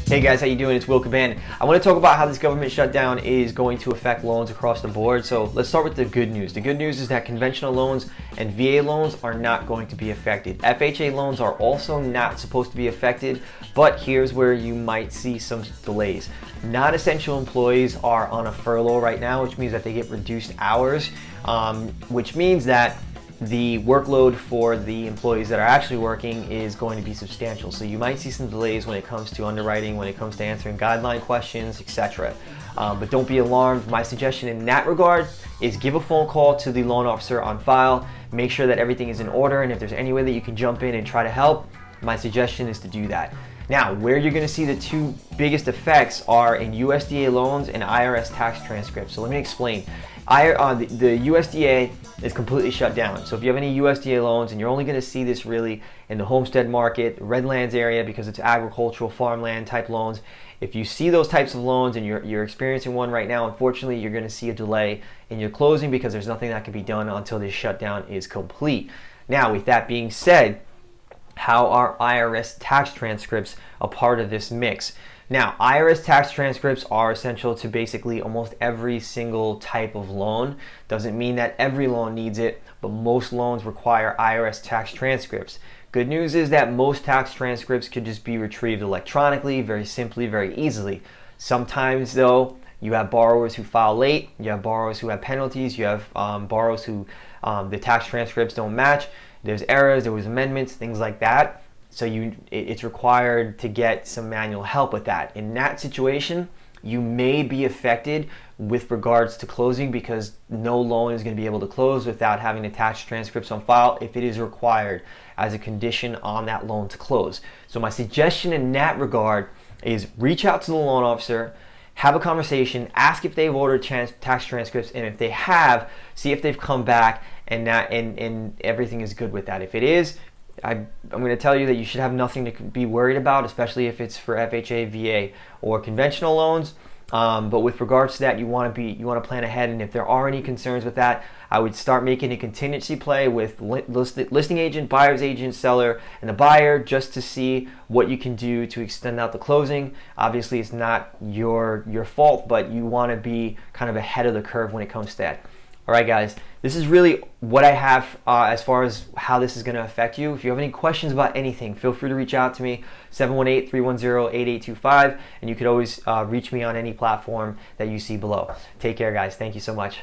Hey guys, how you doing? It's Will Caban. I want to talk about how this government shutdown is going to affect loans across the board. So let's start with the good news. The good news is that conventional loans and VA loans are not going to be affected. FHA loans are also not supposed to be affected, but here's where you might see some delays. Non-essential employees are on a furlough right now, which means that they get reduced hours, which means that the workload for the employees that are actually working is going to be substantial. So you might see some delays when it comes to underwriting, when it comes to answering guideline questions, etc. But don't be alarmed. My suggestion in that regard is give a phone call to the loan officer on file, make sure that everything is in order, and if there's any way that you can jump in and try to help, my suggestion is to do that. Now, where you're going to see the two biggest effects are in USDA loans and IRS tax transcripts. So let me explain. The USDA is completely shut down. So if you have any USDA loans, and you're only going to see this really in the homestead market, Redlands area, because it's agricultural farmland type loans. If you see those types of loans and you're experiencing one right now, unfortunately, you're going to see a delay in your closing because there's nothing that can be done until this shutdown is complete. Now, with that being said, how are IRS tax transcripts a part of this mix? Now, IRS tax transcripts are essential to basically almost every single type of loan. Doesn't mean that every loan needs it, but most loans require IRS tax transcripts. Good news is that most tax transcripts could just be retrieved electronically, very simply, very easily. Sometimes though, you have borrowers who file late, you have borrowers who have penalties, you have borrowers who the tax transcripts don't match. There's errors, there was amendments, things like that. So it's required to get some manual help with that. In that situation, you may be affected with regards to closing because no loan is going to be able to close without having the tax transcripts on file if it is required as a condition on that loan to close. So my suggestion in that regard is reach out to the loan officer, have a conversation, ask if they've ordered tax transcripts, and if they have, see if they've come back and everything is good with that. If it is, I'm going to tell you that you should have nothing to be worried about, especially if it's for FHA, VA, or conventional loans. But with regards to that, you want to plan ahead, and if there are any concerns with that, I would start making a contingency play with listing agent, buyer's agent, seller, and the buyer just to see what you can do to extend out the closing. Obviously, it's not your fault, but you want to be kind of ahead of the curve when it comes to that. All right, guys, this is really what I have as far as how this is going to affect you. If you have any questions about anything, feel free to reach out to me, 718-310-8825, and you could always reach me on any platform that you see below. Take care, guys. Thank you so much.